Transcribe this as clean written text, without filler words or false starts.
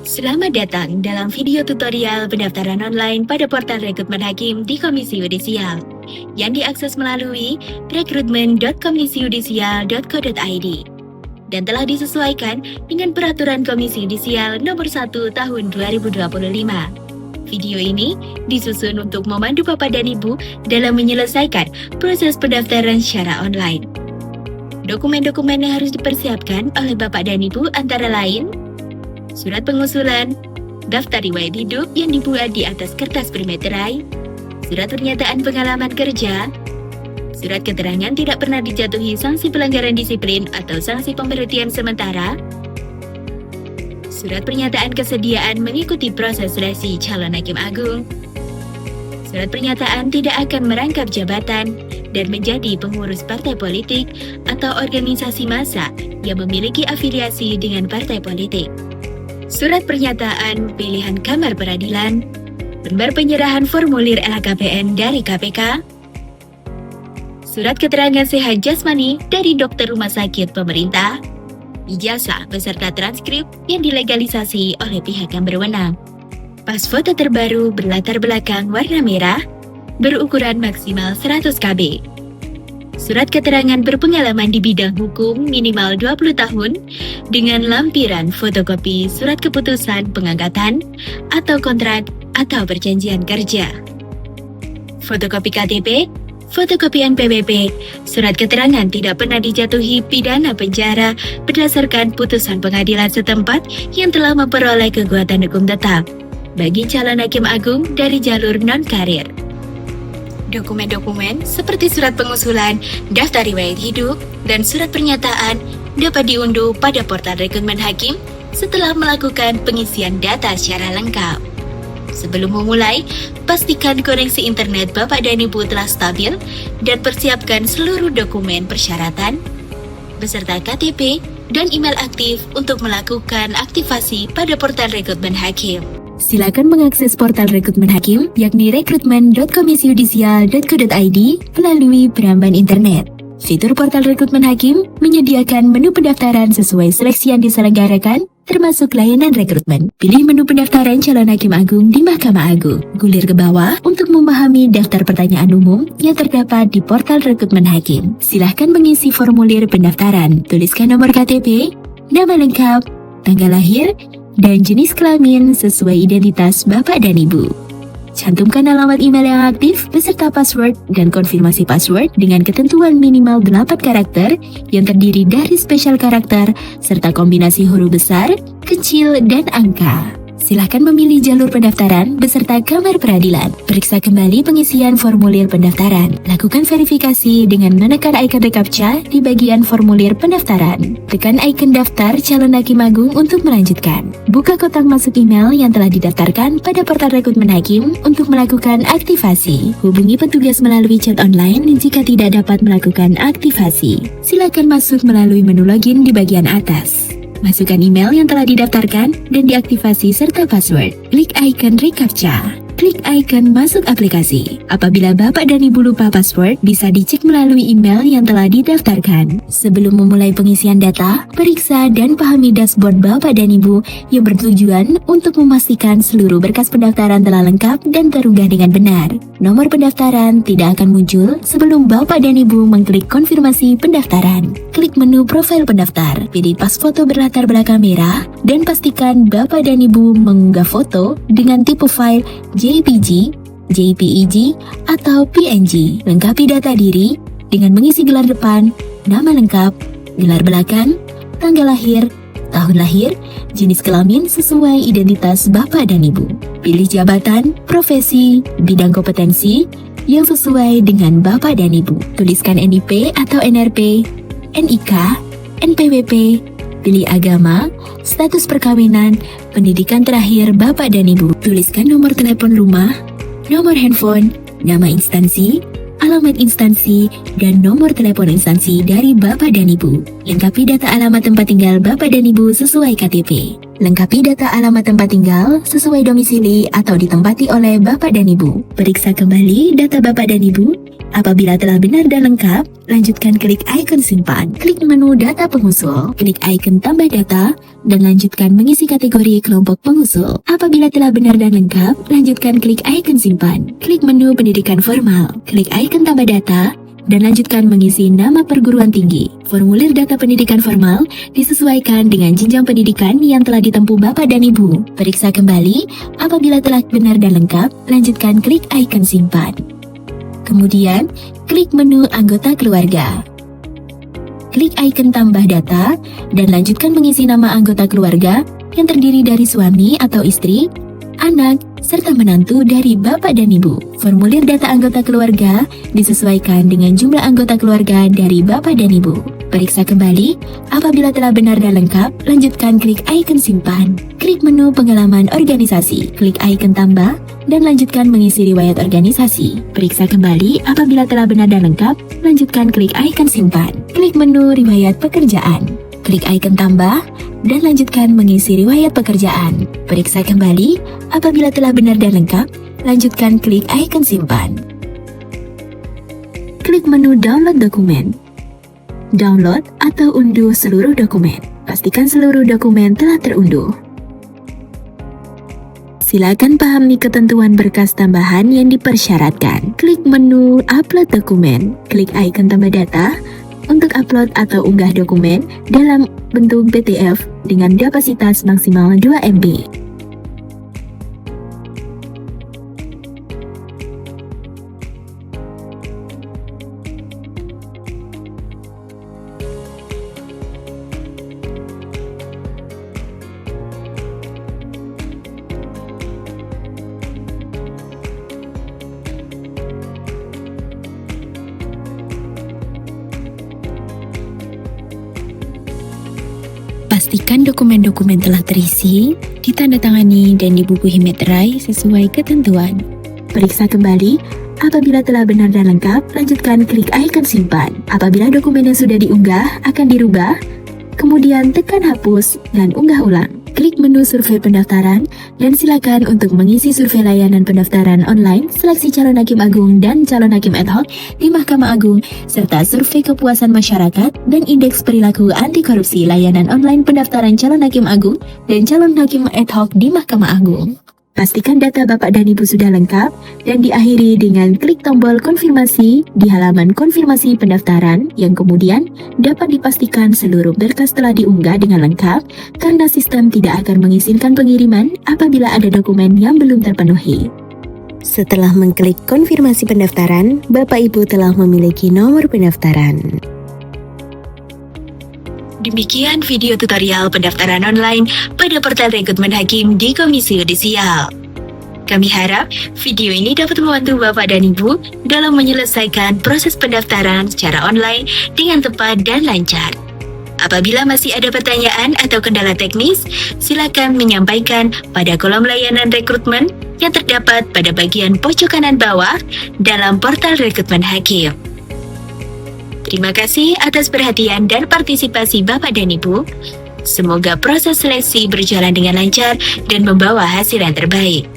Selamat datang dalam video tutorial pendaftaran online pada portal rekrutmen hakim di Komisi Yudisial yang diakses melalui rekrutmen.komisiYudisial.co.id dan telah disesuaikan dengan Peraturan Komisi Yudisial Nomor 1 Tahun 2025. Video ini disusun untuk memandu Bapak dan Ibu dalam menyelesaikan proses pendaftaran secara online. Dokumen-dokumen yang harus dipersiapkan oleh Bapak dan Ibu antara lain surat pengusulan, daftar riwayat hidup yang dibuat di atas kertas bermeterai, surat pernyataan pengalaman kerja, surat keterangan tidak pernah dijatuhi sanksi pelanggaran disiplin atau sanksi pemberhentian sementara, surat pernyataan kesediaan mengikuti proses seleksi calon hakim agung, surat pernyataan tidak akan merangkap jabatan dan menjadi pengurus partai politik atau organisasi massa yang memiliki afiliasi dengan partai politik, surat pernyataan pilihan Kamar Peradilan, lembar penyerahan formulir LHKPN dari KPK, surat keterangan sehat jasmani dari dokter rumah sakit pemerintah, ijazah beserta transkrip yang dilegalisasi oleh pihak yang berwenang, pas foto terbaru berlatar belakang warna merah, berukuran maksimal 100 KB, surat keterangan berpengalaman di bidang hukum minimal 20 tahun dengan lampiran fotokopi surat keputusan pengangkatan atau kontrak atau perjanjian kerja, fotokopi KTP, fotokopi NPWP, surat keterangan tidak pernah dijatuhi pidana penjara berdasarkan putusan pengadilan setempat yang telah memperoleh kekuatan hukum tetap bagi calon hakim agung dari jalur non-karir. Dokumen-dokumen seperti surat pengusulan, daftar riwayat hidup, dan surat pernyataan dapat diunduh pada portal rekrutmen hakim setelah melakukan pengisian data secara lengkap. Sebelum memulai, pastikan koneksi internet Bapak dan Ibu telah stabil dan persiapkan seluruh dokumen persyaratan beserta KTP dan email aktif untuk melakukan aktivasi pada portal rekrutmen hakim. Silakan mengakses portal rekrutmen hakim yakni rekrutmen.komisiYudisial.co.id melalui peramban internet. Fitur portal rekrutmen hakim menyediakan menu pendaftaran sesuai seleksi yang diselenggarakan, termasuk layanan rekrutmen. Pilih menu pendaftaran calon hakim agung di Mahkamah Agung. Gulir ke bawah untuk memahami daftar pertanyaan umum yang terdapat di portal rekrutmen hakim. Silahkan mengisi formulir pendaftaran. Tuliskan nomor KTP, nama lengkap, tanggal lahir, dan jenis kelamin sesuai identitas Bapak dan Ibu. Cantumkan alamat email yang aktif beserta password dan konfirmasi password dengan ketentuan minimal 8 karakter yang terdiri dari spesial karakter serta kombinasi huruf besar, kecil, dan angka. Silahkan memilih jalur pendaftaran beserta Kamar Peradilan. Periksa kembali pengisian formulir pendaftaran. Lakukan verifikasi dengan menekan ikon reCAPTCHA di bagian formulir pendaftaran. Tekan ikon daftar calon hakim agung untuk melanjutkan. Buka kotak masuk email yang telah didaftarkan pada portal rekrutmen hakim untuk melakukan aktivasi. Hubungi petugas melalui chat online jika tidak dapat melakukan aktivasi. Silakan masuk melalui menu login di bagian atas. Masukkan email yang telah didaftarkan dan diaktifasi serta password. Klik ikon reCAPTCHA. Klik ikon masuk aplikasi. Apabila Bapak dan Ibu lupa password, bisa dicek melalui email yang telah didaftarkan. Sebelum memulai pengisian data, periksa dan pahami dashboard Bapak dan Ibu yang bertujuan untuk memastikan seluruh berkas pendaftaran telah lengkap dan terunggah dengan benar. Nomor pendaftaran tidak akan muncul sebelum Bapak dan Ibu mengklik konfirmasi pendaftaran. Klik menu profil pendaftar, pilih pas foto berlatar belakang merah, dan pastikan Bapak dan Ibu mengunggah foto dengan tipe file JPG, JPEG, atau PNG. Lengkapi data diri dengan mengisi gelar depan, nama lengkap, gelar belakang, tanggal lahir, tahun lahir, jenis kelamin sesuai identitas Bapak dan Ibu. Pilih jabatan, profesi, bidang kompetensi yang sesuai dengan Bapak dan Ibu. Tuliskan NIP atau NRP, NIK, NPWP, pilih agama, status perkawinan, pendidikan terakhir Bapak dan Ibu. Tuliskan nomor telepon rumah, nomor handphone, nama instansi, alamat instansi, dan nomor telepon instansi dari Bapak dan Ibu. Lengkapi data alamat tempat tinggal Bapak dan Ibu sesuai KTP. Lengkapi data alamat tempat tinggal sesuai domisili atau ditempati oleh Bapak dan Ibu. Periksa kembali data Bapak dan Ibu. Apabila telah benar dan lengkap, lanjutkan klik ikon simpan. Klik menu data pengusul, klik ikon tambah data, dan lanjutkan mengisi kategori kelompok pengusul. Apabila telah benar dan lengkap, lanjutkan klik ikon simpan. Klik menu pendidikan formal, klik ikon tambah data, dan lanjutkan mengisi nama perguruan tinggi. Formulir data pendidikan formal disesuaikan dengan jenjang pendidikan yang telah ditempuh Bapak dan Ibu. Periksa kembali, apabila telah benar dan lengkap, lanjutkan klik ikon simpan. Kemudian, klik menu anggota keluarga. Klik ikon tambah data, dan lanjutkan mengisi nama anggota keluarga yang terdiri dari suami atau istri, anak, serta menantu dari Bapak dan Ibu. Formulir data anggota keluarga disesuaikan dengan jumlah anggota keluarga dari Bapak dan Ibu. Periksa kembali, apabila telah benar dan lengkap, lanjutkan klik ikon simpan. Klik menu pengalaman organisasi, klik ikon tambah, dan lanjutkan mengisi riwayat organisasi. Periksa kembali, apabila telah benar dan lengkap, lanjutkan klik ikon simpan. Klik menu riwayat pekerjaan, klik ikon tambah, dan lanjutkan mengisi riwayat pekerjaan. Periksa kembali, apabila telah benar dan lengkap, lanjutkan klik ikon simpan. Klik menu download dokumen. Download atau unduh seluruh dokumen. Pastikan seluruh dokumen telah terunduh. Silakan pahami ketentuan berkas tambahan yang dipersyaratkan. Klik menu upload dokumen. Klik ikon tambah data untuk upload atau unggah dokumen dalam bentuk PDF dengan kapasitas maksimal 2 MB. Pastikan dokumen-dokumen telah terisi, ditandatangani, dan dibubuhi meterai sesuai ketentuan. Periksa kembali, apabila telah benar dan lengkap, lanjutkan klik ikon simpan. Apabila dokumen yang sudah diunggah akan dirubah, kemudian tekan hapus dan unggah ulang. Klik menu survei pendaftaran, dan silakan untuk mengisi survei layanan pendaftaran online, seleksi calon hakim agung dan calon hakim ad hoc di Mahkamah Agung, serta survei kepuasan masyarakat dan indeks perilaku anti korupsi layanan online pendaftaran calon hakim agung dan calon hakim ad hoc di Mahkamah Agung. Pastikan data Bapak dan Ibu sudah lengkap dan diakhiri dengan klik tombol konfirmasi di halaman konfirmasi pendaftaran yang kemudian dapat dipastikan seluruh berkas telah diunggah dengan lengkap karena sistem tidak akan mengizinkan pengiriman apabila ada dokumen yang belum terpenuhi. Setelah mengklik konfirmasi pendaftaran, Bapak Ibu telah memiliki nomor pendaftaran. Demikian video tutorial pendaftaran online pada portal rekrutmen hakim di Komisi Yudisial. Kami harap video ini dapat membantu Bapak dan Ibu dalam menyelesaikan proses pendaftaran secara online dengan tepat dan lancar. Apabila masih ada pertanyaan atau kendala teknis, silakan menyampaikan pada kolom layanan rekrutmen yang terdapat pada bagian pojok kanan bawah dalam portal rekrutmen hakim. Terima kasih atas perhatian dan partisipasi Bapak dan Ibu. Semoga proses seleksi berjalan dengan lancar dan membawa hasil yang terbaik.